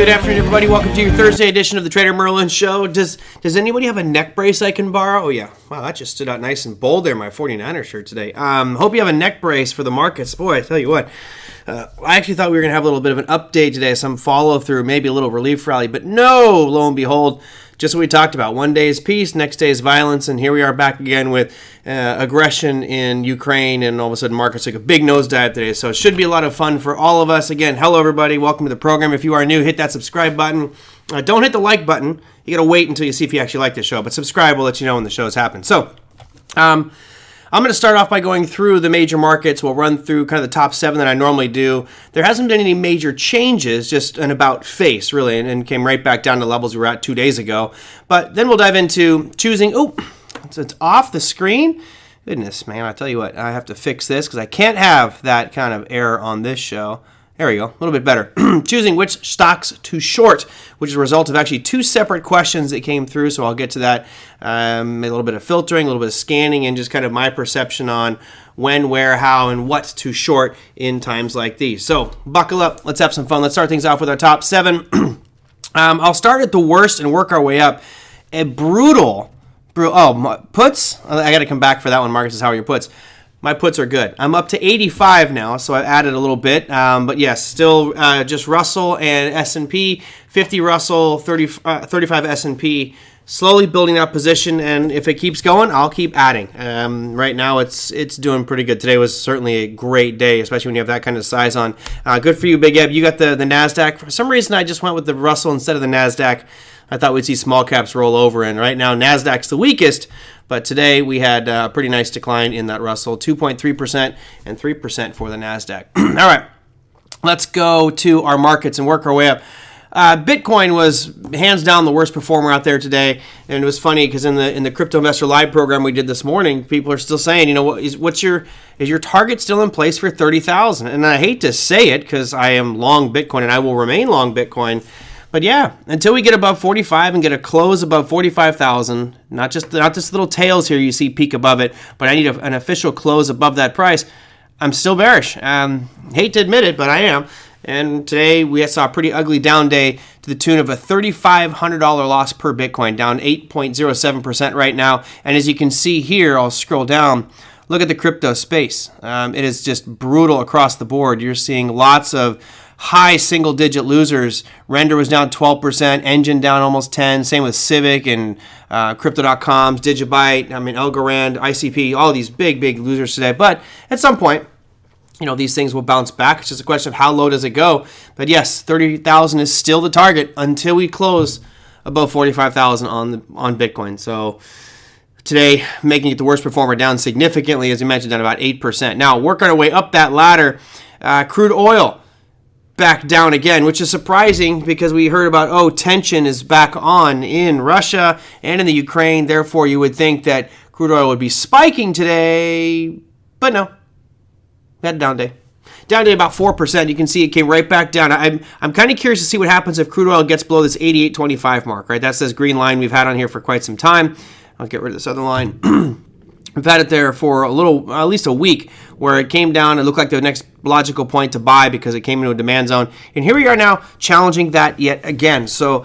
Good afternoon, everybody. Welcome to your Thursday edition of the TraderMerlin show. Does anybody have a neck brace I can borrow? Oh, yeah. Wow, that just stood out nice and bold there, my 49er shirt today. Hope you have a neck brace for the markets. Boy, I tell you what, I actually thought we were going to have a little bit of an update today, some follow-through, maybe a little relief rally, but no, lo and behold, just what we talked about. One day is peace, next day is violence, and here we are back again with aggression in Ukraine, and all of a sudden markets took a big nosedive today. So it should be a lot of fun for all of us. Again, hello everybody, welcome to the program. If you are new, hit that subscribe button. Don't hit the like button. You got to wait until you see if you actually like the show, but subscribe will let you know when the shows happen. So, I'm going to start off by going through the major markets. We'll run through kind of the top 7 that I normally do. There hasn't been any major changes, just an about face, really, and came right back down to levels we were at 2 days ago. But then we'll dive into choosing. Oh, it's off the screen. Goodness, man, I tell you what, I have to fix this because I can't have that kind of error on this show. There we go, a little bit better. Choosing which stocks to short, which is a result of actually 2 separate questions that came through, so I'll get to that. A little bit of filtering, a little bit of scanning, and just kind of my perception on when, where, how, and what to short in times like these. So buckle up, let's have some fun. Let's start things off with our top 7. I'll start at the worst and work our way up. A brutal, puts? I got to come back for that one. Marcus says, how are your puts? My puts are good. I'm up to 85 now, so I've added a little bit. But yes, still just Russell and S&P, 50 Russell, 35 S&P, slowly building that position. And if it keeps going, I'll keep adding. Right now, it's doing pretty good. Today was certainly a great day, especially when you have that kind of size on. Good for you, Big Eb. You got the NASDAQ. For some reason, I just went with the Russell instead of the NASDAQ. I thought we'd see small caps roll over, and right now NASDAQ's the weakest, but today we had a pretty nice decline in that Russell, 2.3% and 3% for the NASDAQ. All right, let's go to our markets and work our way up. Bitcoin was hands down the worst performer out there today, and it was funny because in the Crypto Investor Live program we did this morning, people are still saying, you know, is your target still in place for 30,000? And I hate to say it because I am long Bitcoin and I will remain long Bitcoin. But yeah, until we get above 45 and get a close above 45,000, not just little tails here you see peak above it, but I need an official close above that price, I'm still bearish. Hate to admit it, but I am. And today we saw a pretty ugly down day to the tune of a $3,500 loss per Bitcoin, down 8.07% right now. And as you can see here, I'll scroll down. Look at the crypto space. It is just brutal across the board. You're seeing lots of high single-digit losers. Render was down 12%, Engine down almost 10%, same with Civic and Crypto.com's, Digibyte, Algorand, ICP, all these big losers today. But at some point, you know, these things will bounce back. It's just a question of how low does it go. But yes, 30,000 is still the target until we close above 45,000 on Bitcoin. So today, making it the worst performer, down significantly, as you mentioned, down about 8%. Now, working our way up that ladder, crude oil back down again, which is surprising because we heard about, tension is back on in Russia and in the Ukraine. Therefore, you would think that crude oil would be spiking today, but no. We had a down day. Down to about 4%. You can see it came right back down. I'm kind of curious to see what happens if crude oil gets below this 88.25 mark, right? That's this green line we've had on here for quite some time. I'll get rid of this other line. We've had it there for at least a week, where it came down. It looked like the next logical point to buy because it came into a demand zone. And here we are now challenging that yet again. So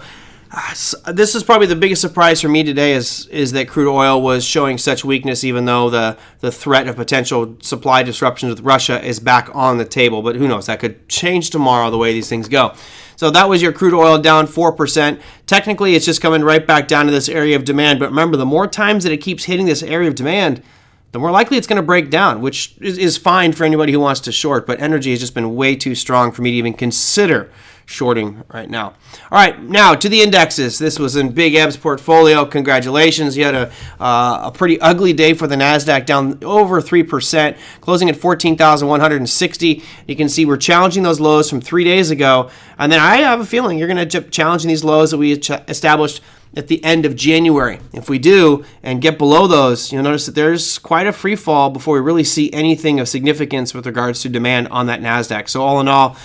this is probably the biggest surprise for me today is that crude oil was showing such weakness, even though the threat of potential supply disruptions with Russia is back on the table. But who knows? That could change tomorrow the way these things go. So that was your crude oil down 4%. Technically, it's just coming right back down to this area of demand. But remember, the more times that it keeps hitting this area of demand, the more likely it's going to break down, which is fine for anybody who wants to short. But energy has just been way too strong for me to even consider shorting right now. All right, now to the indexes. This was in Big Eb's portfolio. Congratulations. You had a pretty ugly day for the NASDAQ, down over 3%, closing at 14,160. You can see we're challenging those lows from 3 days ago. And then I have a feeling you're going to challenging these lows that we established at the end of January. If we do and get below those, you'll notice that there's quite a free fall before we really see anything of significance with regards to demand on that NASDAQ. So all in all,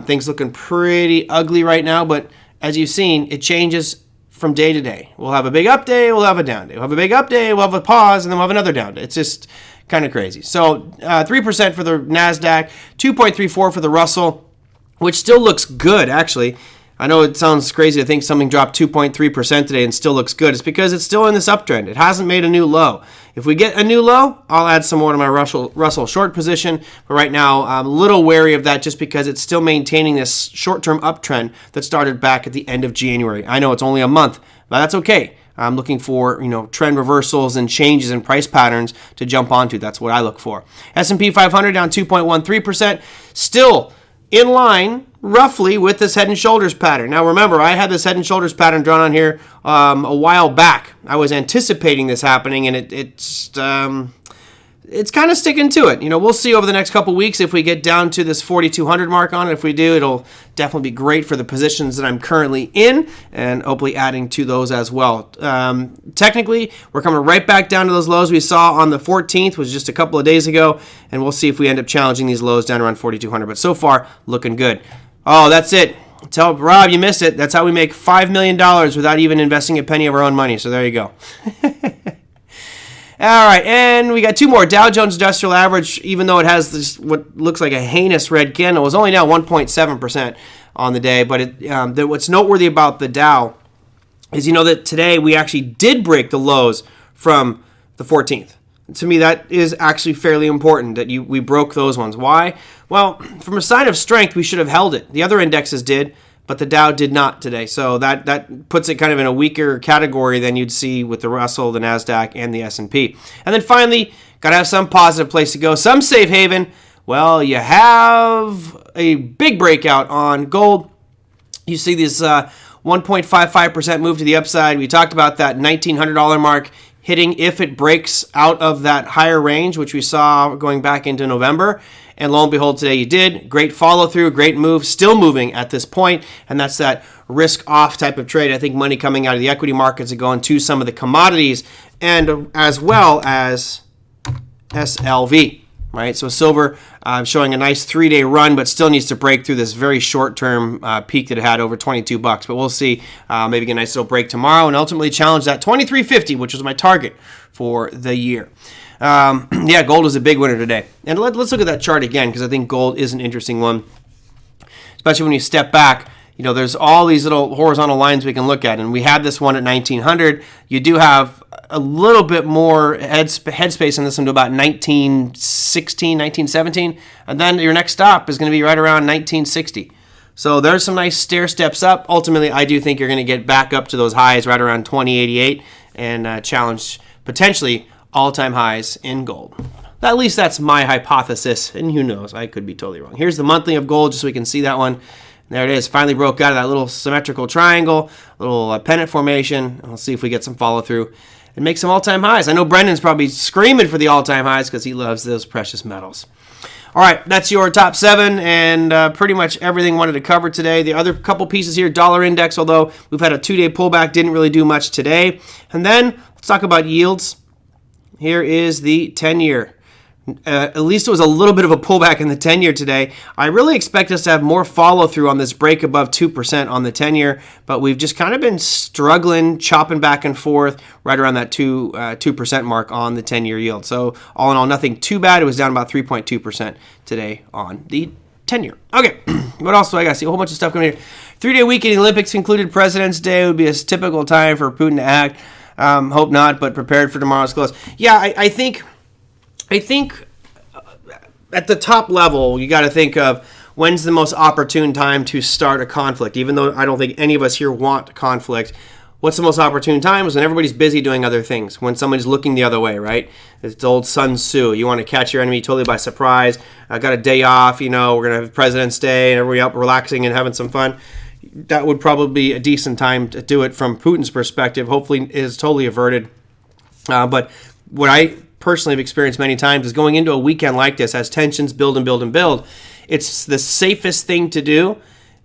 things looking pretty ugly right now, but as you've seen, it changes from day to day. We'll have a big up day, we'll have a down day. We'll have a big up day, we'll have a pause, and then we'll have another down day. It's just kind of crazy. So 3% for the NASDAQ, 2.34 for the Russell, which still looks good, actually. I know it sounds crazy to think something dropped 2.3% today and still looks good. It's because it's still in this uptrend. It hasn't made a new low. If we get a new low, I'll add some more to my Russell short position. But right now, I'm a little wary of that just because it's still maintaining this short-term uptrend that started back at the end of January. I know it's only a month, but that's okay. I'm looking for, trend reversals and changes in price patterns to jump onto. That's what I look for. S&P 500 down 2.13%. Still in line roughly with this head and shoulders pattern. Now remember, I had this head and shoulders pattern drawn on here a while back. I was anticipating this happening, and it's kind of sticking to it. We'll see over the next couple weeks if we get down to this 4,200 mark on it. If we do, it'll definitely be great for the positions that I'm currently in, and hopefully adding to those as well. Technically, we're coming right back down to those lows we saw on the 14th, was just a couple of days ago, and we'll see if we end up challenging these lows down around 4,200. But so far, looking good. Oh, that's it. Tell Rob you missed it. That's how we make $5 million without even investing a penny of our own money. So there you go. All right, and we got two more. Dow Jones Industrial Average, even though it has this what looks like a heinous red candle, was only down 1.7% on the day. But what's noteworthy about the Dow is that today we actually did break the lows from the 14th. To me, that is actually fairly important that we broke those ones. Why? Well, from a sign of strength, we should have held it. The other indexes did, but the Dow did not today. So that puts it kind of in a weaker category than you'd see with the Russell, the NASDAQ, and the S&P. And then finally, got to have some positive place to go, some safe haven. Well, you have a big breakout on gold. You see this 1.55% move to the upside. We talked about that $1,900 mark hitting if it breaks out of that higher range, which we saw going back into November. And lo and behold, today you did. Great follow through, great move, still moving at this point. And that's that risk off type of trade. I think money coming out of the equity markets and going to some of the commodities, and as well as SLV. Right, so silver showing a nice 3-day run, but still needs to break through this very short-term peak that it had over $22. But we'll see. Maybe get a nice little break tomorrow and ultimately challenge that $23.50, which was my target for the year. Yeah, gold is a big winner today. And let's look at that chart again, because I think gold is an interesting one, especially when you step back. There's all these little horizontal lines we can look at, and we had this one at 1900. You do have a little bit more headspace on this one to about 1916, 1917, and then your next stop is going to be right around 1960. So there's some nice stair steps up. Ultimately, I do think you're going to get back up to those highs right around 2088 and challenge potentially all-time highs in gold. At least that's my hypothesis, and who knows, I could be totally wrong. Here's the monthly of gold, just so we can see that one. There it is. Finally broke out of that little symmetrical triangle, little pennant formation. We'll see if we get some follow through and make some all-time highs. I know Brendan's probably screaming for the all-time highs because he loves those precious metals. All right, that's your top 7 and pretty much everything I wanted to cover today. The other couple pieces here, dollar index, although we've had a 2-day pullback, didn't really do much today. And then let's talk about yields. Here is the 10-year. At least it was a little bit of a pullback in the 10-year today. I really expect us to have more follow-through on this break above 2% on the 10-year, but we've just kind of been struggling, chopping back and forth right around that 2% mark on the 10-year yield. So all in all, nothing too bad. It was down about 3.2% today on the 10-year. Okay, what else do I got? See a whole bunch of stuff coming here. 3-day weekend, the Olympics concluded. President's Day would be a typical time for Putin to act. Hope not, but prepared for tomorrow's close. Yeah, I think at the top level, you got to think of when's the most opportune time to start a conflict. Even though I don't think any of us here want conflict, what's the most opportune time is when everybody's busy doing other things, when somebody's looking the other way, right? It's old Sun Tzu. You want to catch your enemy totally by surprise. I got a day off, we're going to have President's Day and everybody out relaxing and having some fun. That would probably be a decent time to do it from Putin's perspective. Hopefully it is totally averted. But what I personally have experienced many times is going into a weekend like this as tensions build and build and build, it's the safest thing to do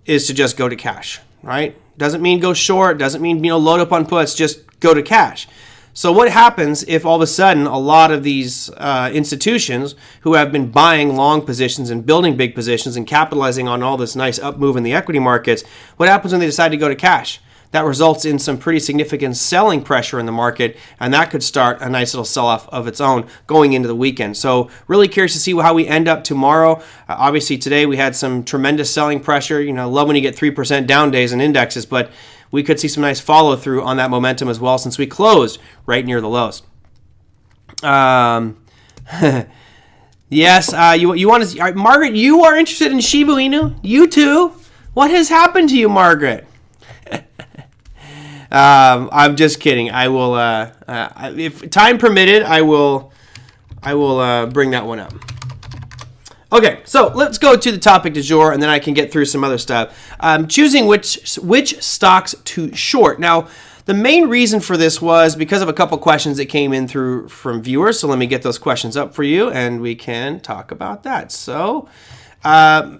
is to just go to cash, right? Doesn't mean go short, doesn't mean load up on puts, just go to cash. So what happens if all of a sudden a lot of these institutions who have been buying long positions and building big positions and capitalizing on all this nice up move in the equity markets, what happens when they decide to go to cash? that results in some pretty significant selling pressure in the market, and that could start a nice little sell-off of its own going into the weekend. So really curious to see how we end up tomorrow. Obviously today we had some tremendous selling pressure. Love when you get 3% down days in indexes, but we could see some nice follow-through on that momentum as well since we closed right near the lows. Yes, you want to, Margaret, you are interested in Shiba Inu? You too? What has happened to you, Margaret? I'm just kidding. I will, if time permitted, I will bring that one up. Okay, so let's go to the topic du jour, and then I can get through some other stuff. Choosing which stocks to short. Now, the main reason for this was because of a couple questions that came in from viewers. So let me get those questions up for you, and we can talk about that. So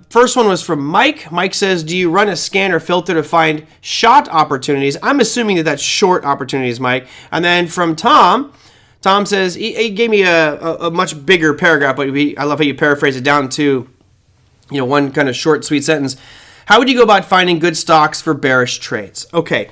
first one was from Mike. Mike says, do you run a scan or filter to find short opportunities? I'm assuming that that's short opportunities, Mike. And then from Tom says, he gave me a much bigger paragraph, but I love how you paraphrase it down to one kind of short, sweet sentence. How would you go about finding good stocks for bearish trades? Okay.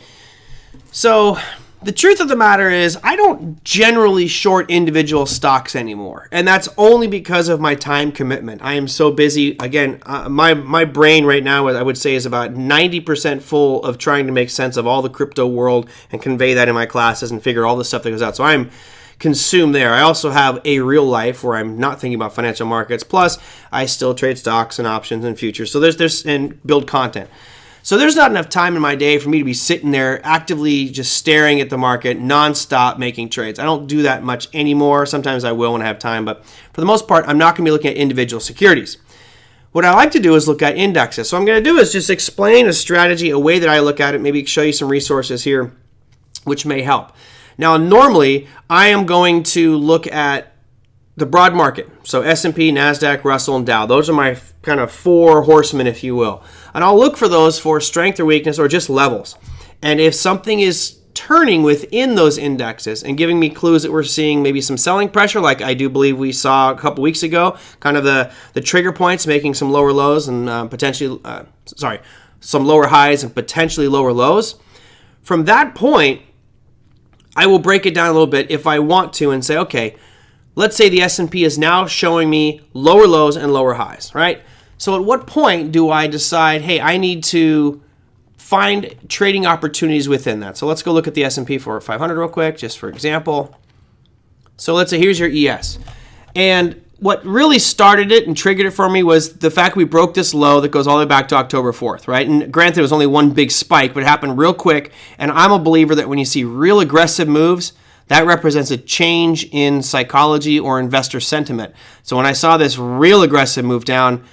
So the truth of the matter is I don't generally short individual stocks anymore. And that's only because of my time commitment. I am so busy. Again, my brain right now, I would say, is about 90% full of trying to make sense of all the crypto world and convey that in my classes and figure all the stuff that goes out. So I'm consumed there. I also have a real life where I'm not thinking about financial markets. Plus, I still trade stocks and options and futures. So there's and build content. So there's not enough time in my day for me to be sitting there actively just staring at the market nonstop making trades. I don't do that much anymore. Sometimes I will when I have time, but for the most part, I'm not going to be looking at individual securities. What I like to do is look at indexes. So what I'm going to do is just explain a strategy, a way that I look at it, maybe show you some resources here which may help. Now, normally, I am going to look at the broad market. So S&P, NASDAQ, Russell, and Dow. Those are my kind of four horsemen, if you will. And I'll look for those for strength or weakness or just levels. And if something is turning within those indexes and giving me clues that we're seeing maybe some selling pressure, like I do believe we saw a couple weeks ago, kind of the trigger points making some lower lows and some lower highs and potentially lower lows. From that point, I will break it down a little bit if I want to and say, okay, let's say the S&P is now showing me lower lows and lower highs, right? So at what point do I decide, hey, I need to find trading opportunities within that? So let's go look at the S&P 500 real quick, just for example. So let's say here's your ES. And what really started it and triggered it for me was the fact we broke this low that goes all the way back to October 4th, right? And granted, it was only one big spike, but it happened real quick. And I'm a believer that when you see real aggressive moves, that represents a change in psychology or investor sentiment. So when I saw this real aggressive move down,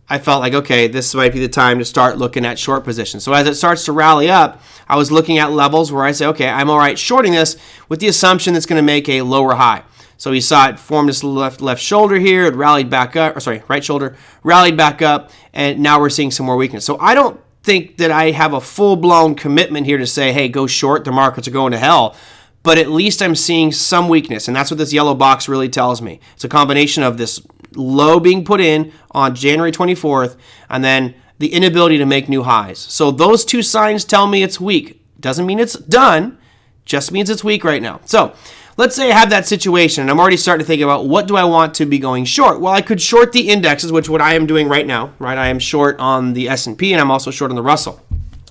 I felt like, okay, this might be the time to start looking at short positions. So as it starts to rally up, I was looking at levels where I say, okay, I'm all right shorting this with the assumption that's going to make a lower high. So we saw it form this left shoulder here. It rallied back up, right shoulder, rallied back up, and now we're seeing some more weakness. So I don't think that I have a full-blown commitment here to say, hey, go short, the markets are going to hell. But at least I'm seeing some weakness, and that's what this yellow box really tells me. It's a combination of this low being put in on January 24th, and then the inability to make new highs. So those two signs tell me it's weak. Doesn't mean it's done, just means it's weak right now. So let's say I have that situation, and I'm already starting to think about what do I want to be going short. Well, I could short the indexes, which what I am doing right now, right? I am short on the S&P, and I'm also short on the Russell.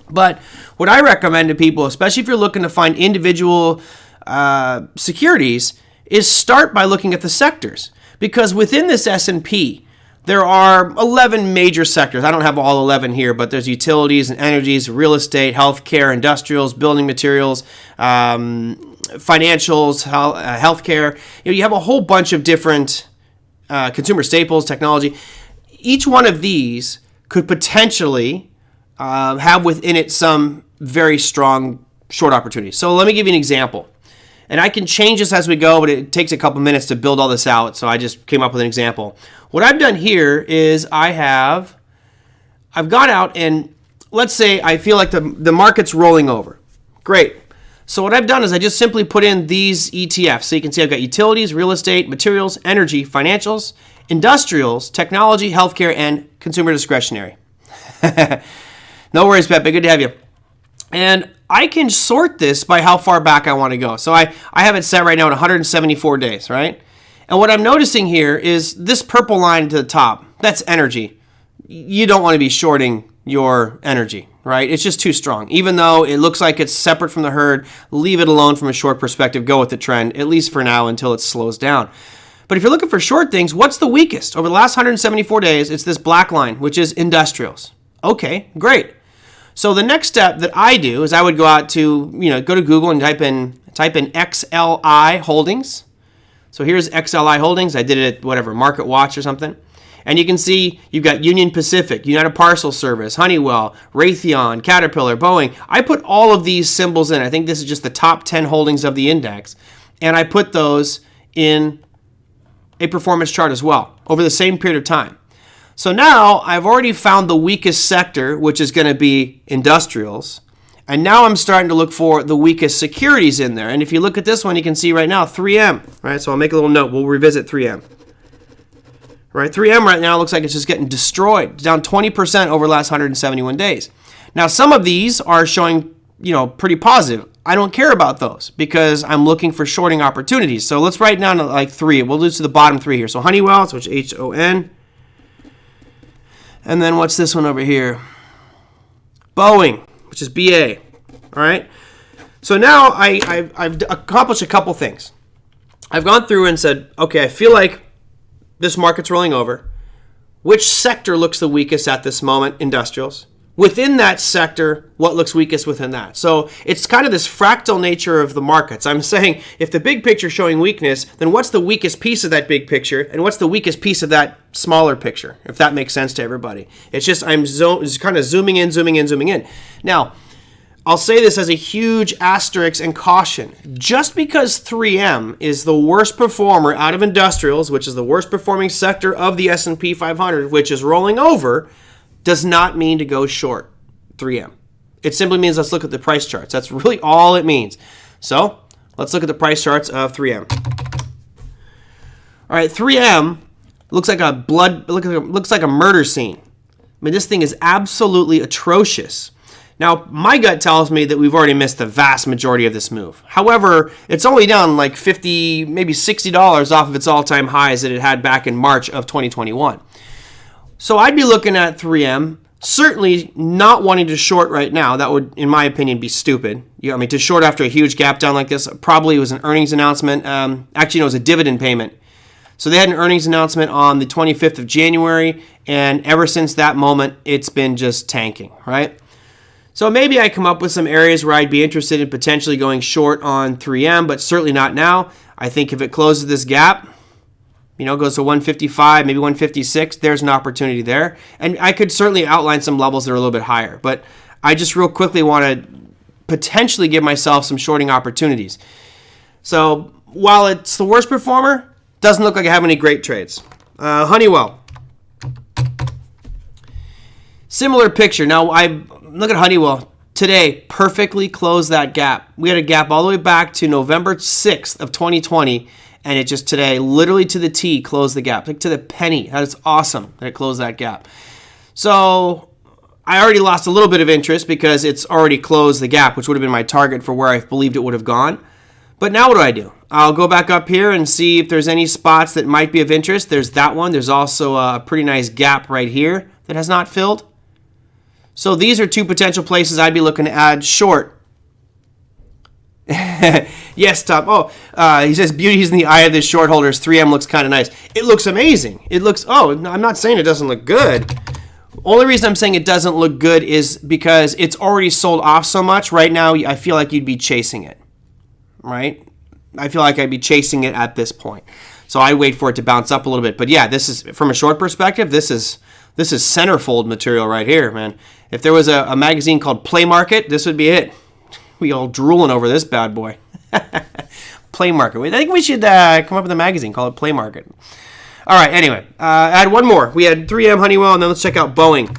But what I recommend to people, especially if you're looking to find individual securities, is start by looking at the sectors. Because within this S&P, there are 11 major sectors. I don't have all 11 here, but there's utilities and energies, real estate, healthcare, industrials, building materials, financials, healthcare. You have a whole bunch of different consumer staples, technology. Each one of these could potentially have within it some very strong short opportunities. So let me give you an example. And I can change this as we go, but it takes a couple minutes to build all this out, so I just came up with an example. What I've done here is I've gone out and let's say I feel like the market's rolling over. Great. So what I've done is I just simply put in these ETFs. So you can see I've got utilities, real estate, materials, energy, financials, industrials, technology, healthcare, and consumer discretionary. No worries, Pepe. Good to have you. And I can sort this by how far back I want to go. So I have it set right now at 174 days, right? And what I'm noticing here is this purple line to the top, that's energy. You don't want to be shorting your energy, right? It's just too strong. Even though it looks like it's separate from the herd, leave it alone from a short perspective, go with the trend, at least for now until it slows down. But if you're looking for short things, what's the weakest? Over the last 174 days, it's this black line, which is industrials. Okay, great. So the next step that I do is I would go out to, go to Google and type in XLI Holdings. So here's XLI Holdings. I did it at whatever, Market Watch or something. And you can see you've got Union Pacific, United Parcel Service, Honeywell, Raytheon, Caterpillar, Boeing. I put all of these symbols in. I think this is just the top 10 holdings of the index. And I put those in a performance chart as well over the same period of time. So now I've already found the weakest sector, which is going to be industrials. And now I'm starting to look for the weakest securities in there. And if you look at this one, you can see right now 3M, right? So I'll make a little note. We'll revisit 3M. Right? 3M right now looks like it's just getting destroyed. It's down 20% over the last 171 days. Now, some of these are showing, pretty positive. I don't care about those because I'm looking for shorting opportunities. So let's write down to like 3. We'll do to the bottom 3 here. So Honeywell, so it's HON. And then what's this one over here? Boeing, which is BA. All right. So now I've accomplished a couple things. I've gone through and said, okay, I feel like this market's rolling over. Which sector looks the weakest at this moment? Industrials. Within that sector, what looks weakest within that? So it's kind of this fractal nature of the markets. I'm saying if the big picture is showing weakness, then what's the weakest piece of that big picture, and what's the weakest piece of that smaller picture, if that makes sense to everybody. It's just I'm kind of zooming in. Now, I'll say this as a huge asterisk and caution. Just because 3M is the worst performer out of industrials, which is the worst performing sector of the S&P 500, which is rolling over, does not mean to go short 3M. It simply means let's look at the price charts. That's really all it means. So let's look at the price charts of 3M. All right, 3M looks like a murder scene. I mean, this thing is absolutely atrocious. Now, my gut tells me that we've already missed the vast majority of this move. However, it's only down like $50, maybe $60 off of its all-time highs that it had back in March of 2021. So I'd be looking at 3M, certainly not wanting to short right now. That would, in my opinion, be stupid. To short after a huge gap down like this, probably was an earnings announcement. Actually, it was a dividend payment. So they had an earnings announcement on the 25th of January, and ever since that moment, it's been just tanking, right? So maybe I come up with some areas where I'd be interested in potentially going short on 3M, but certainly not now. I think if it closes this gap, goes to 155, maybe 156, there's an opportunity there. And I could certainly outline some levels that are a little bit higher, but I just real quickly want to potentially give myself some shorting opportunities. So while it's the worst performer, doesn't look like I have any great trades. Honeywell. Similar picture. Now, I look at Honeywell today, perfectly closed that gap. We had a gap all the way back to November 6th of 2020, and it just today, literally to the T, closed the gap, like to the penny. That is awesome that it closed that gap. So I already lost a little bit of interest because it's already closed the gap, which would have been my target for where I believed it would have gone. But now what do? I'll go back up here and see if there's any spots that might be of interest. There's that one. There's also a pretty nice gap right here that has not filled. So these are two potential places I'd be looking to add short. Yes, Tom. He says beauty is in the eye of the short holders. 3M looks kind of nice. It looks amazing. I'm not saying it doesn't look good. Only reason I'm saying it doesn't look good is because it's already sold off so much. Right now, I feel like you'd be chasing it, right? I feel like I'd be chasing it at this point. So I wait for it to bounce up a little bit. But yeah, this is, from a short perspective, this is centerfold material right here, man. If there was a magazine called Play Market, this would be it. We all drooling over this bad boy. Play Market. I think we should come up with a magazine, call it Play Market. All right, anyway, add one more. We had 3M, Honeywell, and then let's check out Boeing.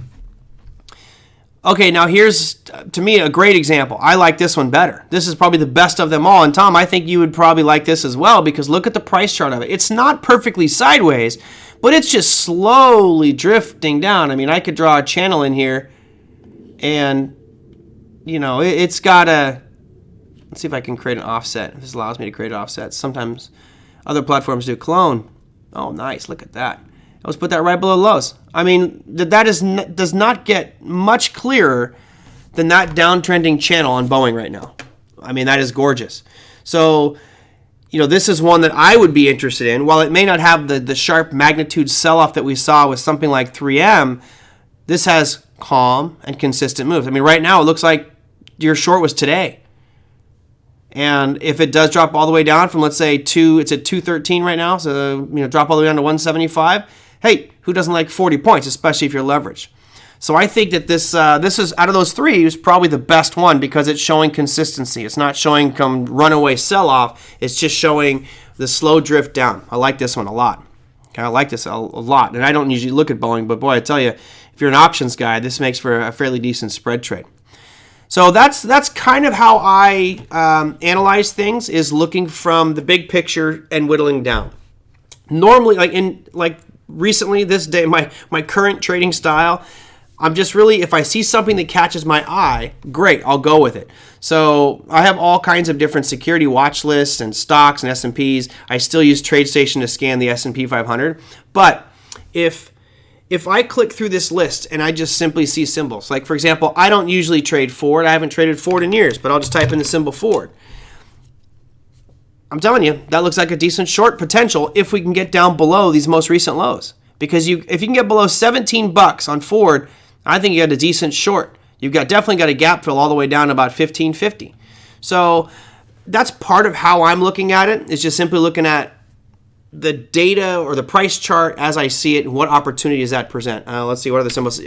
Okay, now here's, to me, a great example. I like this one better. This is probably the best of them all. And Tom, I think you would probably like this as well because look at the price chart of it. It's not perfectly sideways, but it's just slowly drifting down. I mean, I could draw a channel in here and you know, it's got a, let's see if I can create an offset. If this allows me to create offsets. Sometimes other platforms do. Clone. Oh, nice. Look at that. Let's put that right below lows. I mean, that does not get much clearer than that downtrending channel on Boeing right now. I mean, that is gorgeous. So, you know, this is one that I would be interested in. While it may not have the sharp magnitude sell-off that we saw with something like 3M, this has calm and consistent moves. I mean, right now it looks like your short was today. And if it does drop all the way down from, let's say, it's at 213 right now, so, you know, drop all the way down to 175, hey, who doesn't like 40 points, especially if you're leveraged? So I think that this is, out of those three, is probably the best one because it's showing consistency. It's not showing some runaway sell-off. It's just showing the slow drift down. I like this one a lot. Okay, I like this a lot. And I don't usually look at Boeing, but boy, I tell you, if you're an options guy, this makes for a fairly decent spread trade. So that's kind of how I analyze things, is looking from the big picture and whittling down. Normally, like recently, this day, my current trading style, I'm just really, if I see something that catches my eye, great, I'll go with it. So I have all kinds of different security watch lists and stocks and S&Ps. I still use TradeStation to scan the S&P 500. But if I click through this list and I just simply see symbols, like for example, I don't usually trade Ford. I haven't traded Ford in years, but I'll just type in the symbol Ford. I'm telling you, that looks like a decent short potential if we can get down below these most recent lows. Because if you can get below 17 bucks on Ford, I think you got a decent short. You've definitely got a gap fill all the way down to about 15.50. So that's part of how I'm looking at it. It's just simply looking at the data or the price chart as I see it and what opportunities that present. Let's see, what are the symbols?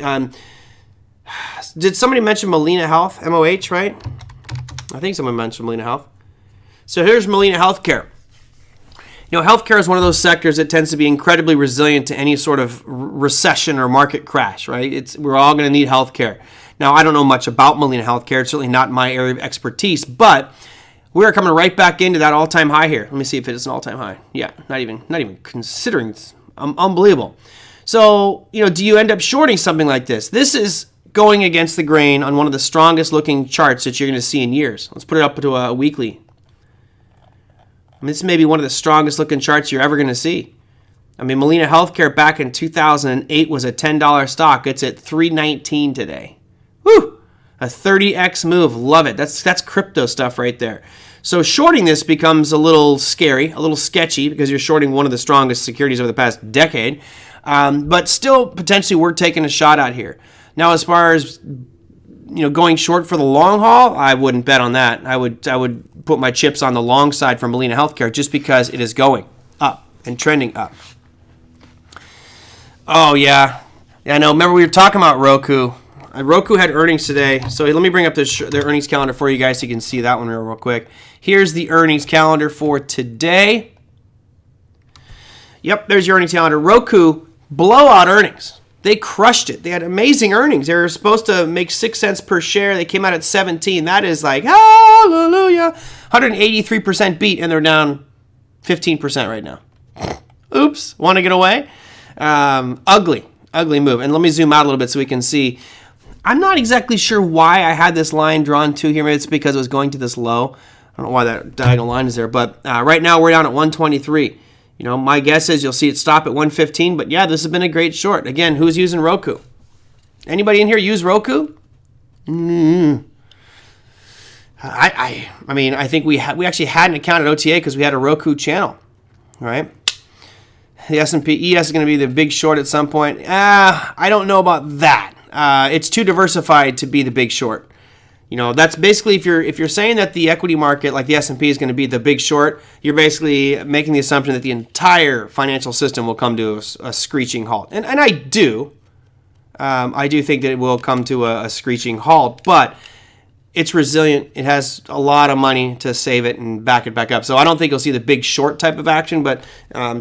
Did somebody mention Molina Health, MOH, right? I think someone mentioned Molina Health. So here's Molina Healthcare. You know, healthcare is one of those sectors that tends to be incredibly resilient to any sort of recession or market crash, right? We're all going to need healthcare. Now, I don't know much about Molina Healthcare. It's certainly not my area of expertise, but we are coming right back into that all-time high here. Let me see if it is an all-time high. Yeah, not even considering. It's unbelievable. So, you know, do you end up shorting something like this? This is going against the grain on one of the strongest-looking charts that you're going to see in years. Let's put it up to a weekly. I mean, this may be one of the strongest looking charts you're ever going to see. I mean, Molina Healthcare back in 2008 was a $10 stock. It's at $3.19 today. Woo! A 30x move. Love it. That's crypto stuff right there. So shorting this becomes a little scary, a little sketchy, because you're shorting one of the strongest securities over the past decade. But still potentially worth taking a shot at here. Now, as far as, you know, going short for the long haul, I wouldn't bet on that. I would put my chips on the long side for Molina Healthcare just because it is going up and trending up. Oh, yeah. Yeah, I know. Remember, we were talking about Roku. Roku had earnings today. So let me bring up their earnings calendar for you guys so you can see that one real quick. Here's the earnings calendar for today. Yep, there's your earnings calendar. Roku, blowout earnings. They crushed it. They had amazing earnings. They were supposed to make 6 cents per share. They came out at 17. That is like, hallelujah. 183% beat, and they're down 15% right now. Oops. Want to get away? Ugly move. And let me zoom out a little bit so we can see. I'm not exactly sure why I had this line drawn to here. Maybe it's because it was going to this low. I don't know why that diagonal line is there. But right now we're down at 123. You know, my guess is you'll see it stop at 115. But yeah, this has been a great short. Again, who's using Roku? Anybody in here use Roku? I mean, I think we actually had an account at OTA because we had a Roku channel, right? The S&P ES is going to be the big short at some point. I don't know about that. It's too diversified to be the big short. You know, that's basically if you're saying that the equity market, like the S&P, is going to be the big short, you're basically making the assumption that the entire financial system will come to a screeching halt. And I do think that it will come to a screeching halt, but it's resilient. It has a lot of money to save it and back it back up. So I don't think you'll see the big short type of action, but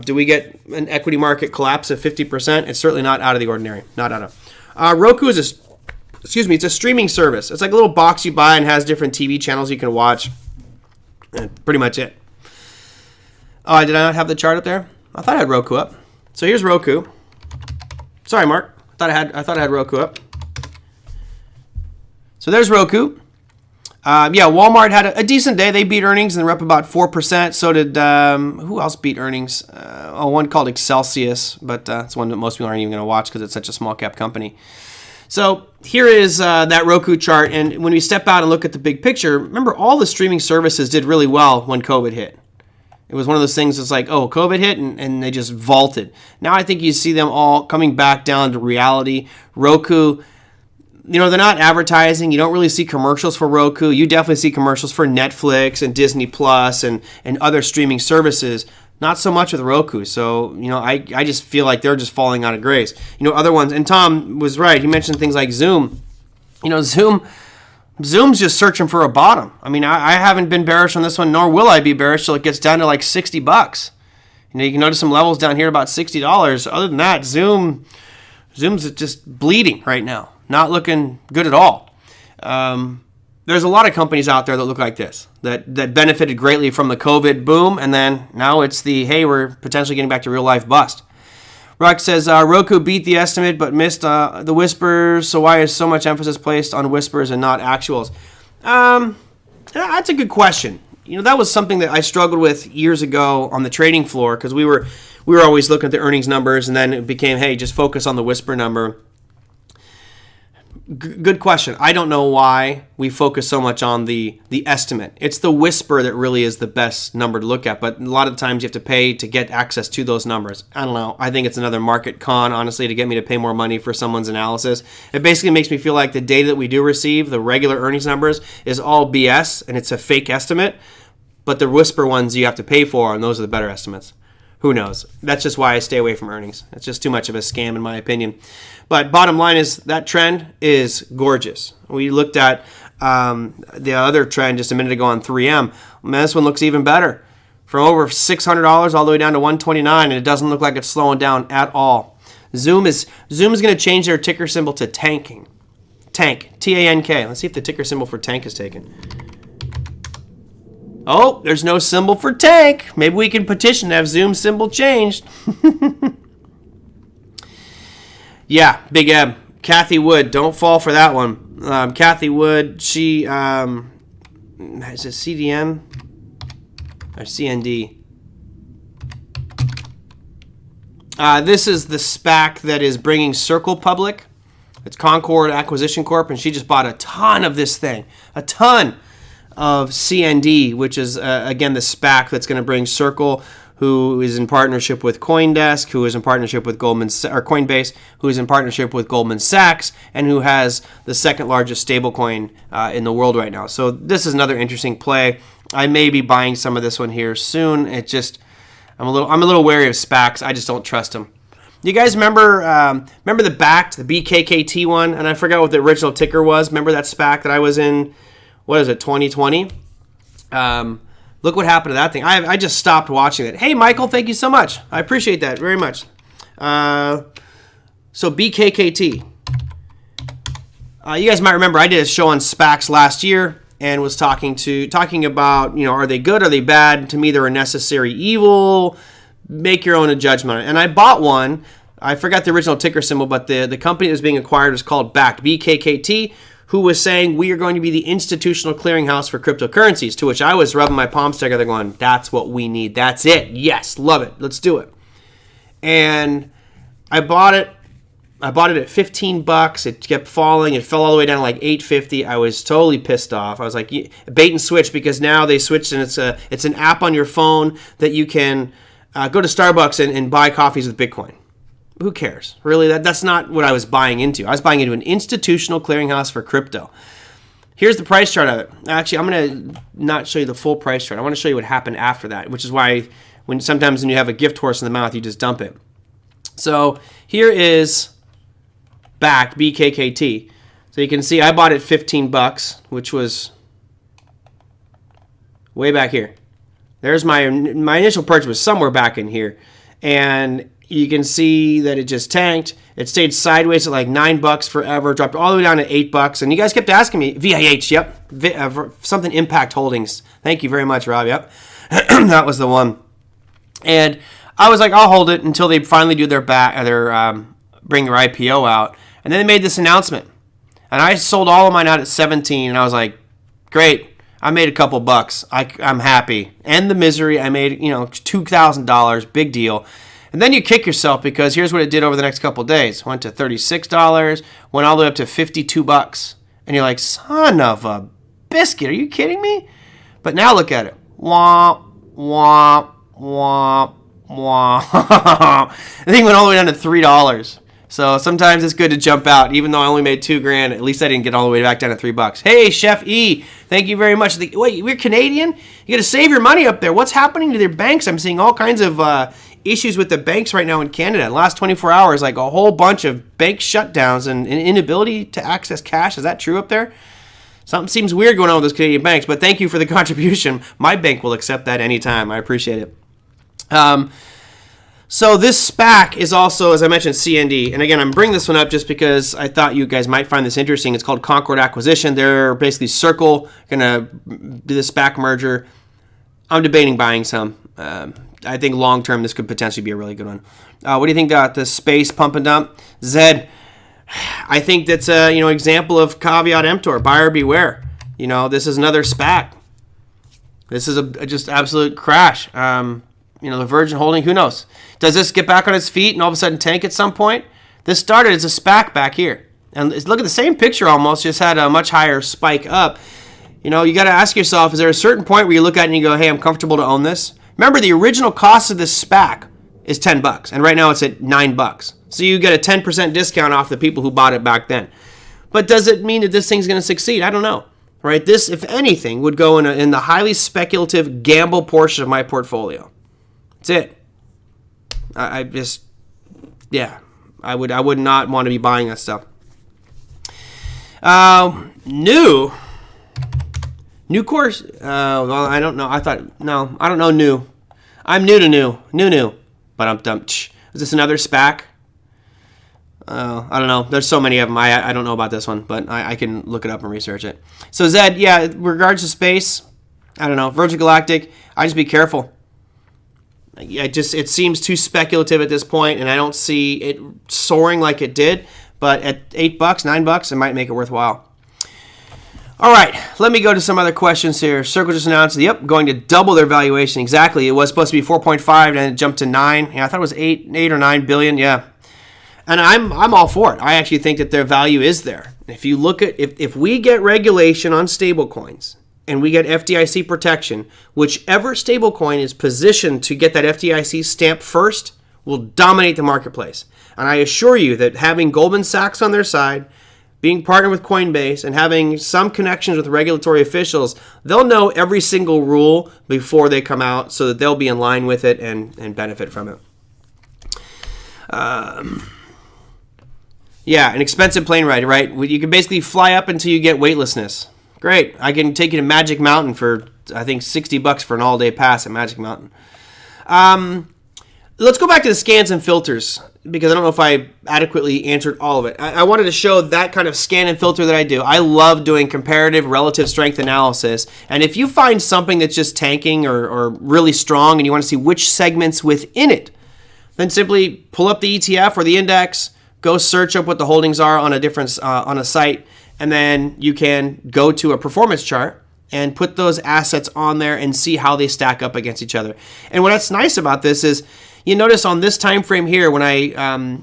do we get an equity market collapse of 50%? It's certainly not out of the ordinary. Not out of. Roku is it's a streaming service. It's like a little box you buy and has different TV channels you can watch. And pretty much it. Oh, did I not have the chart up there? I thought I had Roku up. So here's Roku. Sorry, Mark. I thought I had Roku up. So there's Roku. Yeah, Walmart had a decent day. They beat earnings and they're up about 4%. So did, who else beat earnings? One called Excelsius, but it's one that most people aren't even going to watch because it's such a small cap company. So here is that Roku chart. And when we step out and look at the big picture, remember all the streaming services did really well when COVID hit. It was one of those things that's like, oh, COVID hit, and they just vaulted. Now I think you see them all coming back down to reality. Roku, they're not advertising. You don't really see commercials for Roku. You definitely see commercials for Netflix and Disney Plus and other streaming services. Not so much with Roku. So, I just feel like they're just falling out of grace. Other ones, and Tom was right. He mentioned things like Zoom. Zoom's just searching for a bottom. I mean, I haven't been bearish on this one, nor will I be bearish till it gets down to like $60. You can notice some levels down here about $60. Other than that, Zoom's just bleeding right now. Not looking good at all. There's a lot of companies out there that look like this, that benefited greatly from the COVID boom, and then now it's the, hey, we're potentially getting back to real life bust. Rock says, Roku beat the estimate but missed the whispers, so why is so much emphasis placed on whispers and not actuals? That's a good question. That was something that I struggled with years ago on the trading floor because we were always looking at the earnings numbers, and then it became, hey, just focus on the whisper number. Good question. I don't know why we focus so much on the estimate. It's the whisper that really is the best number to look at, but a lot of times you have to pay to get access to those numbers. I don't know. I think it's another market con, honestly, to get me to pay more money for someone's analysis. It basically makes me feel like the data that we do receive, the regular earnings numbers, is all BS, and it's a fake estimate, but the whisper ones you have to pay for, and those are the better estimates. Who knows? That's just why I stay away from earnings. It's just too much of a scam in my opinion. But bottom line is that trend is gorgeous. We looked at the other trend just a minute ago on 3M. Man, this one looks even better. From over $600 all the way down to $129, and it doesn't look like it's slowing down at all. Zoom is going to change their ticker symbol to tanking. Tank, T-A-N-K. Let's see if the ticker symbol for tank is taken. Oh, there's no symbol for tank. Maybe we can petition to have Zoom symbol changed. Yeah, Big M. Kathy Wood, don't fall for that one. Kathy Wood, she, is it CDM or CND? This is the SPAC that is bringing Circle public. It's Concord Acquisition Corp, and she just bought a ton of this thing. A ton of CND, which is, again, the SPAC that's going to bring Circle, who is in partnership with CoinDesk, who is in partnership with Coinbase, who is in partnership with Goldman Sachs, and who has the second largest stablecoin in the world right now. So this is another interesting play. I may be buying some of this one here soon. I'm a little wary of SPACs. I just don't trust them. You guys remember the BACT, the BKKT one, and I forgot what the original ticker was. Remember that SPAC that I was in? What is it, 2020? Look what happened to that thing. I just stopped watching it. Hey, Michael, thank you so much. I appreciate that very much. So BKKT. You guys might remember I did a show on SPACs last year and was talking about, are they good, are they bad? To me, they're a necessary evil. Make your own judgment. And I bought one. I forgot the original ticker symbol, but the company that was being acquired is called BACT, BKKT, who was saying we are going to be the institutional clearinghouse for cryptocurrencies, to which I was rubbing my palms together going, that's what we need. That's it. Yes, love it. Let's do it. And I bought it. I bought it at $15. It kept falling. It fell all the way down to like $8.50. I was totally pissed off. I was like, bait and switch, because now they switched, and it's an app on your phone that you can go to Starbucks and buy coffees with Bitcoin. Who cares? Really, that's not what I was buying into. I was buying into an institutional clearinghouse for crypto. Here's the price chart of it. Actually, I'm going to not show you the full price chart. I want to show you what happened after that, which is why sometimes when you have a gift horse in the mouth, you just dump it. So here is BACT, BKKT. So you can see I bought it $15, which was way back here. There's my initial purchase was somewhere back in here. And you can see that it just tanked. It stayed sideways at like $9 forever, dropped all the way down to $8. And you guys kept asking me, VIH, yep, something Impact Holdings. Thank you very much, Rob, yep. That was the one. And I was like, I'll hold it until they finally do bring their IPO out. And then they made this announcement. And I sold all of mine out at 17, and I was like, Great. I made a couple bucks. I'm happy. End the misery. I made, $2,000. Big deal. And then you kick yourself because here's what it did over the next couple of days. Went to $36, went all the way up to $52. And you're like, son of a biscuit. Are you kidding me? But now look at it. Womp, womp, womp, womp. The thing went all the way down to $3. So sometimes it's good to jump out. Even though I only made $2,000, at least I didn't get all the way back down to $3. Hey, Chef E, thank you very much. Wait, we're Canadian? You got to save your money up there. What's happening to their banks? I'm seeing all kinds of issues with the banks right now in Canada. The last 24 hours, like a whole bunch of bank shutdowns and inability to access cash. Is that true up there? Something seems weird going on with those Canadian banks, but thank you for the contribution. My bank will accept that anytime. I appreciate it. So this SPAC is also, as I mentioned, CND. And again, I'm bringing this one up just because I thought you guys might find this interesting. It's called Concord Acquisition. They're basically Circle, going to do the SPAC merger. I'm debating buying some. I think long-term this could potentially be a really good one. What do you think about the space pump and dump? Zed, I think that's a example of caveat emptor, buyer beware. This is another SPAC. This is a just absolute crash. The Virgin Holding, who knows? Does this get back on its feet and all of a sudden tank at some point? This started as a SPAC back here. And look at the same picture almost, just had a much higher spike up. You got to ask yourself, is there a certain point where you look at it and you go, hey, I'm comfortable to own this? Remember, the original cost of this SPAC is $10, and right now it's at $9. So you get a 10% discount off the people who bought it back then. But does it mean that this thing's going to succeed? I don't know. Right? This, if anything, would go in the highly speculative gamble portion of my portfolio. That's it. I would not want to be buying that stuff. New course. Well, I don't know. I don't know new. I'm new to new. But I'm dumb. Is this another SPAC? I don't know. There's so many of them. I don't know about this one, but I can look it up and research it. So Zed, yeah, in regards to space, I don't know. Virgin Galactic, I just be careful. It seems too speculative at this point, and I don't see it soaring like it did. But at $8, $9, it might make it worthwhile. All right, let me go to some other questions here. Circle just announced, going to double their valuation. Exactly, it was supposed to be 4.5, and it jumped to 9. Yeah, I thought it was 8 or 9 billion. Yeah, and I'm all for it. I actually think that their value is there. If you look at if we get regulation on stablecoins, and we get FDIC protection, whichever stablecoin is positioned to get that FDIC stamp first will dominate the marketplace. And I assure you that having Goldman Sachs on their side, being partnered with Coinbase, and having some connections with regulatory officials, they'll know every single rule before they come out so that they'll be in line with it and benefit from it. Yeah, an expensive plane ride, right? You can basically fly up until you get weightlessness. Great. I can take you to Magic Mountain for, I think, $60 for an all-day pass at Magic Mountain. Let's go back to the scans and filters, because I don't know if I adequately answered all of it. I wanted to show that kind of scan and filter that I do. I love doing comparative relative strength analysis. And if you find something that's just tanking or really strong and you want to see which segments within it, then simply pull up the ETF or the index, go search up what the holdings are on a site, and then you can go to a performance chart and put those assets on there and see how they stack up against each other. And what's nice about this is you notice on this time frame here, when I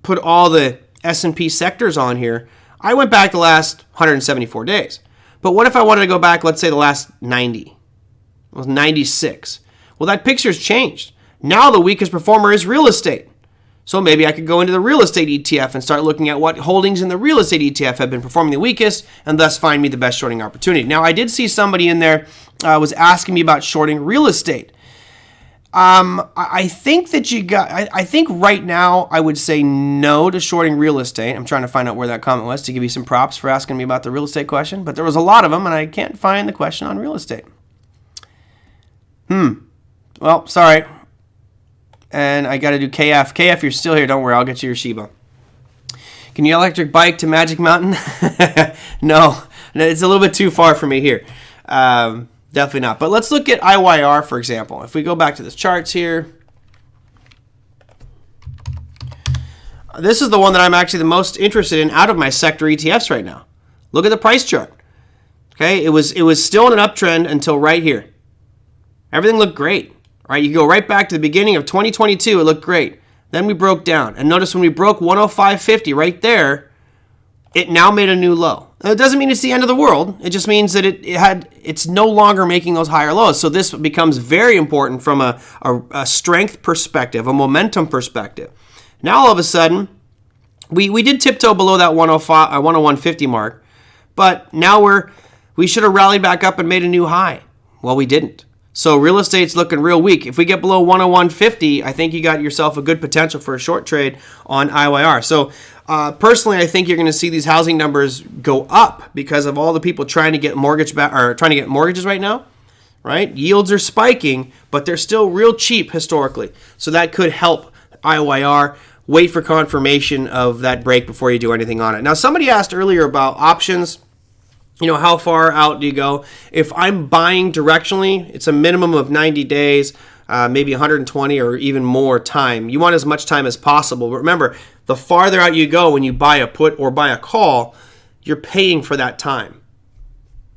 put all the S&P sectors on here, I went back the last 174 days. But what if I wanted to go back, let's say the last 90? It was 96. Well, that picture's changed. Now the weakest performer is real estate. So maybe I could go into the real estate ETF and start looking at what holdings in the real estate ETF have been performing the weakest and thus find me the best shorting opportunity. Now, I did see somebody in there was asking me about shorting real estate. I think that I think right now I would say no to shorting real estate. I'm trying to find out where that comment was to give you some props for asking me about the real estate question, but there was a lot of them and I can't find the question on real estate. Well, sorry. And I got to do KF. KF, you're still here. Don't worry. I'll get you your Shiba. Can you electric bike to Magic Mountain? No. It's a little bit too far for me here. Definitely not. But let's look at IYR, for example. If we go back to the charts here. This is the one that I'm actually the most interested in out of my sector ETFs right now. Look at the price chart. Okay, it was still in an uptrend until right here. Everything looked great. All right, you go right back to the beginning of 2022, it looked great. Then we broke down. And notice when we broke 105.50 right there, it now made a new low. Now, it doesn't mean it's the end of the world. It just means that it's no longer making those higher lows. So this becomes very important from a strength perspective, a momentum perspective. Now all of a sudden, we did tiptoe below that 101.50 mark, but now we should have rallied back up and made a new high. Well, we didn't. So real estate's looking real weak. If we get below 101.50, I think you got yourself a good potential for a short trade on IYR. So personally, I think you're going to see these housing numbers go up because of all the people trying to get mortgages right now. Right? Yields are spiking, but they're still real cheap historically. So that could help IYR. Wait for confirmation of that break before you do anything on it. Now, somebody asked earlier about options. How far out do you go? If I'm buying directionally, it's a minimum of 90 days, maybe 120 or even more time. You want as much time as possible. But remember, the farther out you go when you buy a put or buy a call, you're paying for that time.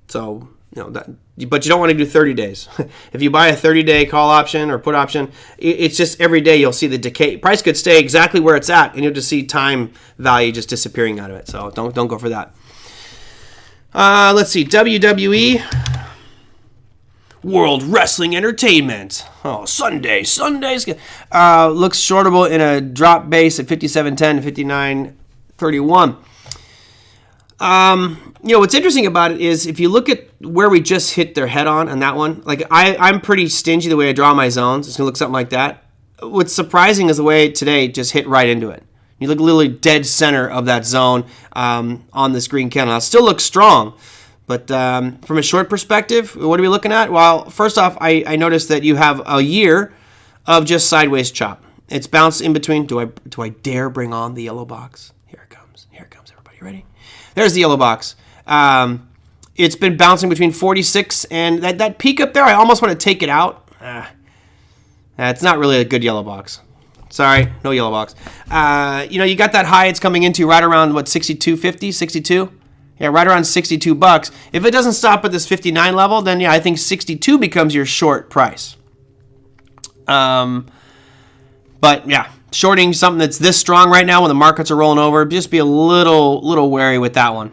So, but you don't want to do 30 days. If you buy a 30-day call option or put option, it's just every day you'll see the decay. Price could stay exactly where it's at, and you'll just see time value just disappearing out of it. So don't go for that. Let's see, WWE, World Wrestling Entertainment. Oh, Sunday's looks shortable in a drop base at 57.10 to 59.31. What's interesting about it is if you look at where we just hit their head on that one, like I'm pretty stingy the way I draw my zones. It's going to look something like that. What's surprising is the way today just hit right into it. You look literally dead center of that zone on this green candle. Now, it still looks strong, but from a short perspective, what are we looking at? Well, first off, I noticed that you have a year of just sideways chop. It's bounced in between. Do I dare bring on the yellow box? Here it comes. Everybody ready? There's the yellow box. It's been bouncing between 46 and that peak up there. I almost want to take it out. It's not really a good yellow box. Sorry, no yellow box. You got that high it's coming into right around, 62.50, 62? Yeah, right around $62. If it doesn't stop at this 59 level, then I think 62 becomes your short price. But yeah, shorting something that's this strong right now when the markets are rolling over, just be a little wary with that one.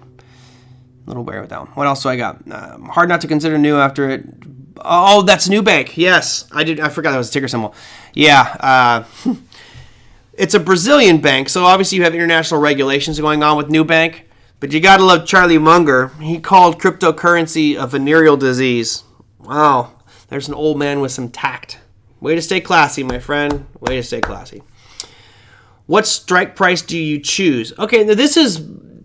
What else do I got? Hard not to consider new after it. Oh, that's Nubank. Yes, I forgot that was a ticker symbol. Yeah, it's a Brazilian bank, so obviously you have international regulations going on with Nubank. But you gotta love Charlie Munger. He called cryptocurrency a venereal disease. Wow, there's an old man with some tact. Way to stay classy, my friend. Way to stay classy. What strike price do you choose? Okay, now this is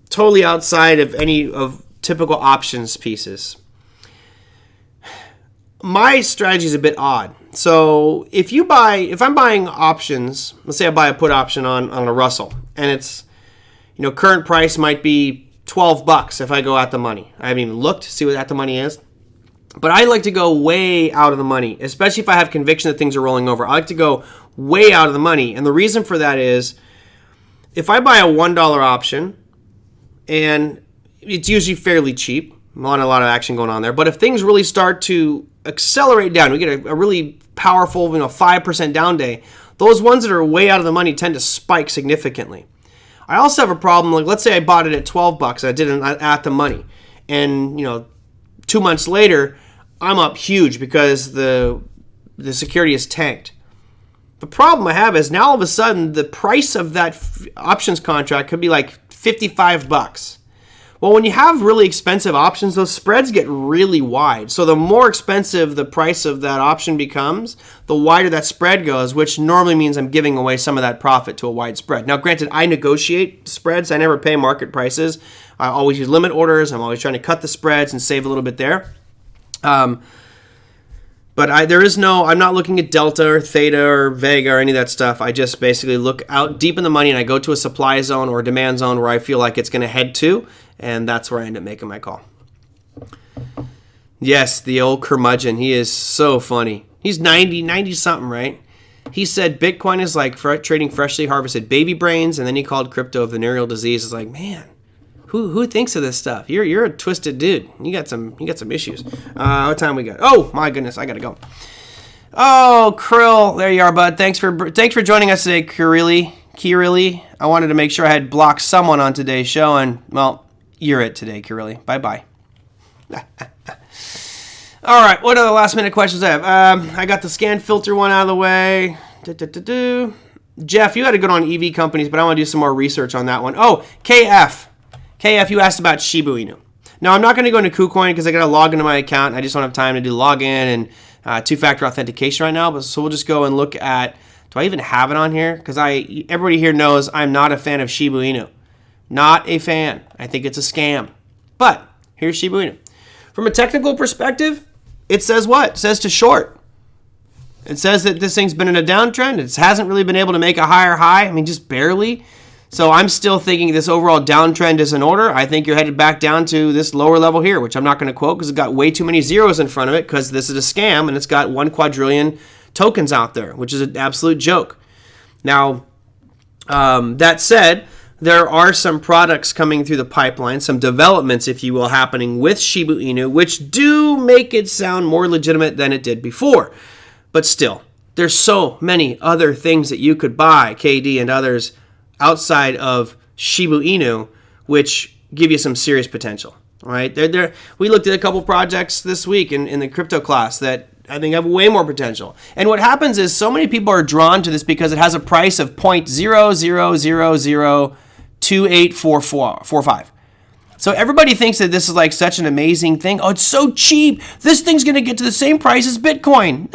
totally outside of any of typical options pieces. My strategy is a bit odd. So if I'm buying options, let's say I buy a put option on a Russell, and it's, current price might be $12 if I go at the money. I haven't even looked to see what at the money is. But I like to go way out of the money, especially if I have conviction that things are rolling over. I like to go way out of the money. And the reason for that is if I buy a $1 option, and it's usually fairly cheap, not a lot of action going on there, but if things really start to accelerate down, we get a really powerful 5% down day, those ones that are way out of the money tend to spike significantly. I also have a problem, like let's say I bought it at $12, I did it at the money, and 2 months later, I'm up huge because the security is tanked. The problem I have is now all of a sudden the price of that options contract could be like $55. Well, when you have really expensive options, those spreads get really wide. So the more expensive the price of that option becomes, the wider that spread goes, which normally means I'm giving away some of that profit to a wide spread. Now, granted, I negotiate spreads. I never pay market prices. I always use limit orders. I'm always trying to cut the spreads and save a little bit there. But I'm not looking at Delta or Theta or Vega or any of that stuff. I just basically look out deep in the money and I go to a supply zone or a demand zone where I feel like it's going to head to, and that's where I end up making my call. Yes, the old curmudgeon. He is so funny. He's 90 something, right? He said Bitcoin is like trading freshly harvested baby brains, and then he called crypto a venereal disease. It's like, man, Who thinks of this stuff? You're a twisted dude. You got some issues. What time we got? Oh my goodness, I gotta go. Oh, Krill, there you are, bud. Thanks for joining us today, Kirili. I wanted to make sure I had blocked someone on today's show, and well, you're it today, Kirili. Bye bye. All right, what are the last minute questions I have? I got the scan filter one out of the way. Jeff, you had to go on EV companies, but I want to do some more research on that one. Oh, KF, you asked about Shiba Inu. Now, I'm not going to go into KuCoin because I got to log into my account. I just don't have time to do login and two-factor authentication right now. But so we'll just go and look at. Do I even have it on here? Because everybody here knows I'm not a fan of Shiba Inu. Not a fan. I think it's a scam. But here's Shiba Inu. From a technical perspective, it says what? It says to short. It says that this thing's been in a downtrend. It hasn't really been able to make a higher high. I mean, just barely. So I'm still thinking this overall downtrend is in order. I think you're headed back down to this lower level here, which I'm not going to quote because it's got way too many zeros in front of it because this is a scam and it's got 1 quadrillion tokens out there, which is an absolute joke. Now, that said, there are some products coming through the pipeline, some developments, if you will, happening with Shiba Inu, which do make it sound more legitimate than it did before. But still, there's so many other things that you could buy, KD and others, outside of Shiba Inu, which give you some serious potential. All right, we looked at a couple projects this week in the crypto class that I think have way more potential. And what happens is so many people are drawn to this because it has a price of 0.00002845. So everybody thinks that this is like such an amazing thing. Oh, it's so cheap. This thing's going to get to the same price as Bitcoin.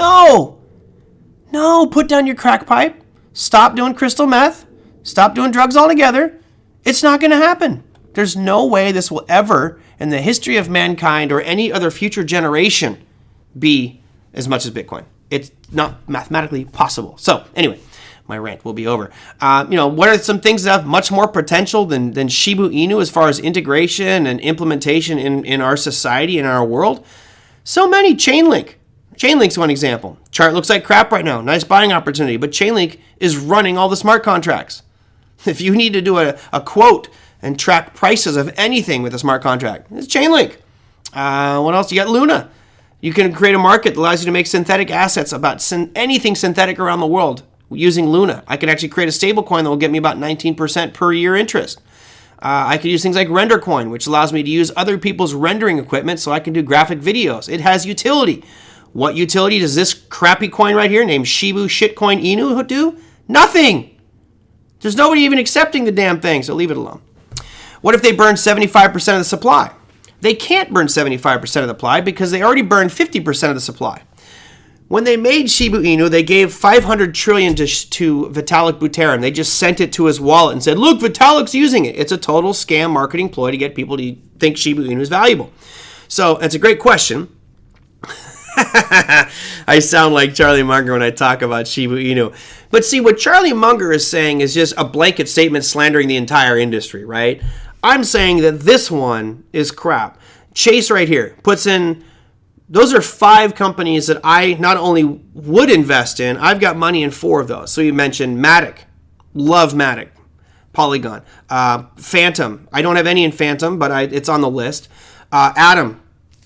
No, put down your crack pipe. Stop doing crystal meth. Stop doing drugs altogether. It's not going to happen. There's no way this will ever, in the history of mankind or any other future generation, be as much as Bitcoin. It's not mathematically possible. So anyway, my rant will be over. What are some things that have much more potential than Shiba Inu as far as integration and implementation in our society and our world? So many. Chainlink. Chainlink's one example. Chart looks like crap right now. Nice buying opportunity. But Chainlink is running all the smart contracts. If you need to do a quote and track prices of anything with a smart contract, it's Chainlink. What else? You got Luna. You can create a market that allows you to make synthetic assets about anything synthetic around the world using Luna. I could actually create a stable coin that will get me about 19% per year interest. I could use things like RenderCoin, which allows me to use other people's rendering equipment so I can do graphic videos. It has utility. What utility does this crappy coin right here named Shibu Shitcoin Inu do? Nothing. There's nobody even accepting the damn thing, so leave it alone. What if they burn 75% of the supply? They can't burn 75% of the supply because they already burned 50% of the supply. When they made Shiba Inu, they gave 500 trillion to Vitalik Buterin. They just sent it to his wallet and said, look, Vitalik's using it. It's a total scam marketing ploy to get people to think Shiba Inu is valuable. So it's a great question. I sound like Charlie Munger when I talk about Shiba Inu. But see, what Charlie Munger is saying is just a blanket statement slandering the entire industry, right? I'm saying that this one is crap. Chase right here puts in, those are 5 companies that I not only would invest in, I've got money in 4 of those. So you mentioned Matic. Love Matic. Polygon. Phantom. I don't have any in Phantom, but it's on the list. Atom.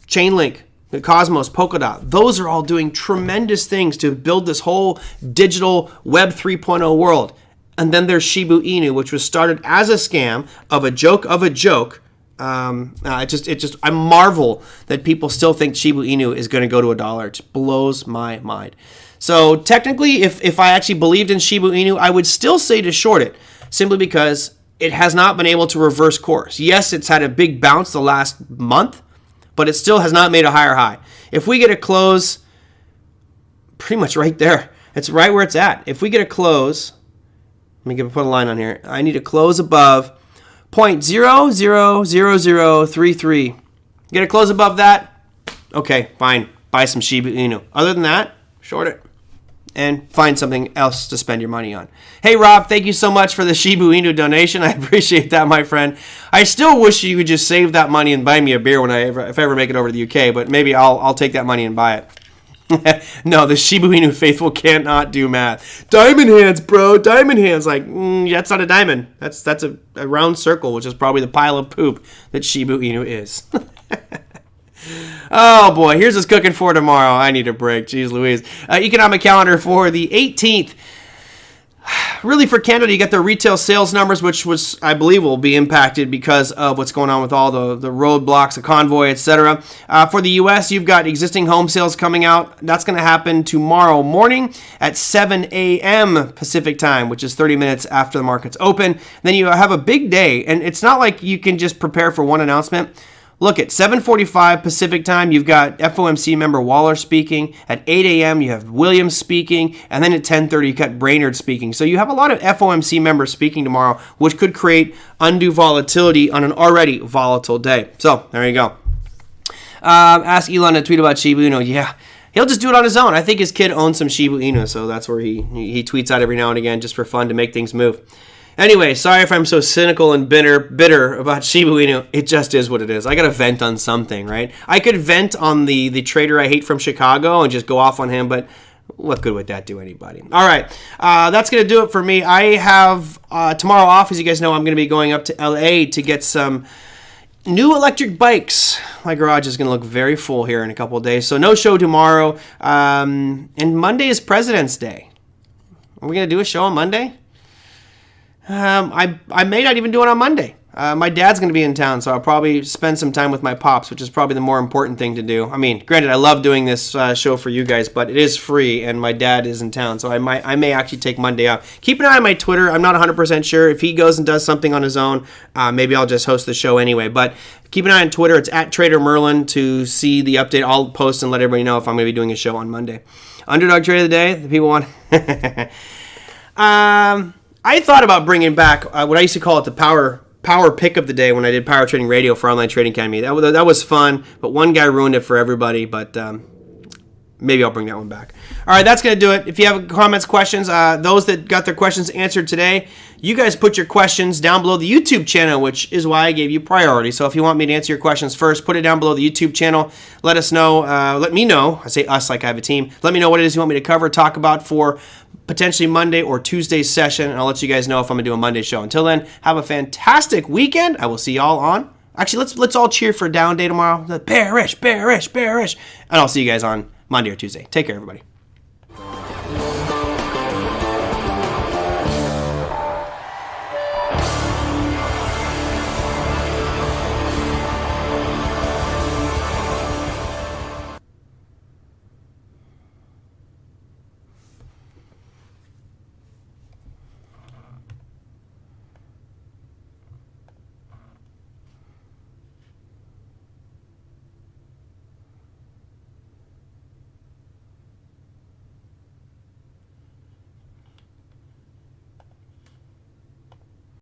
Chainlink. Cosmos, Polkadot, those are all doing tremendous things to build this whole digital Web 3.0 world. And then there's Shiba Inu, which was started as a scam of a joke of a joke. I marvel that people still think Shiba Inu is going to go to $1. It just blows my mind. So technically, if I actually believed in Shiba Inu, I would still say to short it, simply because it has not been able to reverse course. Yes, it's had a big bounce the last month, but it still has not made a higher high. If we get a close, pretty much right there, it's right where it's at. If we get a close, let me put a line on here. I need a close above 0.000033. Get a close above that? Okay, fine. Buy some Shiba Inu. Other than that, short it. And find something else to spend your money on. Hey, Rob, thank you so much for the Shiba Inu donation. I appreciate that, my friend. I still wish you could just save that money and buy me a beer if I ever make it over to the UK, but maybe I'll take that money and buy it. No, the Shiba Inu faithful cannot do math. Diamond hands, bro. Diamond hands. Like, that's not a diamond. That's a round circle, which is probably the pile of poop that Shiba Inu is. Oh, boy. Here's what's cooking for tomorrow. I need a break. Jeez Louise. Economic calendar for the 18th. Really, for Canada, you got the retail sales numbers, which was, I believe, will be impacted because of what's going on with all the roadblocks, the convoy, etc. For the U.S., you've got existing home sales coming out. That's going to happen tomorrow morning at 7 a.m. Pacific time, which is 30 minutes after the markets open. Then you have a big day, and it's not like you can just prepare for one announcement. Look, at 7:45 Pacific time, you've got FOMC member Waller speaking. At 8 a.m., you have Williams speaking. And then at 10:30, you got Brainerd speaking. So you have a lot of FOMC members speaking tomorrow, which could create undue volatility on an already volatile day. So there you go. Ask Elon to tweet about Shiba Inu. Yeah, he'll just do it on his own. I think his kid owns some Shiba Inu, so that's where he tweets out every now and again just for fun to make things move. Anyway, sorry if I'm so cynical and bitter about Shiba Inu. It just is what it is. I got to vent on something, right? I could vent on the trader I hate from Chicago and just go off on him, but what good would that do anybody? All right, that's going to do it for me. I have tomorrow off. As you guys know, I'm going to be going up to LA to get some new electric bikes. My garage is going to look very full here in a couple of days, so no show tomorrow. And Monday is President's Day. Are we going to do a show on Monday? I may not even do it on Monday. My dad's going to be in town, so I'll probably spend some time with my pops, which is probably the more important thing to do. I mean, granted, I love doing this show for you guys, but it is free, and my dad is in town, so I may actually take Monday off. Keep an eye on my Twitter. I'm not 100% sure. If he goes and does something on his own, maybe I'll just host the show anyway. But keep an eye on Twitter. It's at TraderMerlin to see the update. I'll post and let everybody know if I'm going to be doing a show on Monday. Underdog trade of the day. The people want... I thought about bringing back what I used to call it the power pick of the day when I did Power Trading Radio for Online Trading Academy. That was fun, but one guy ruined it for everybody, but maybe I'll bring that one back. All right, that's going to do it. If you have comments, questions, those that got their questions answered today, you guys put your questions down below the YouTube channel, which is why I gave you priority. So if you want me to answer your questions first, put it down below the YouTube channel. Let us know. Let me know. I say us like I have a team. Let me know what it is you want me to cover, talk about for potentially Monday or Tuesday's session, and I'll let you guys know if I'm going to do a Monday show. Until then, have a fantastic weekend. I will see y'all on... Actually, let's all cheer for a down day tomorrow. Bearish, bearish, bearish. And I'll see you guys on Monday or Tuesday. Take care, everybody.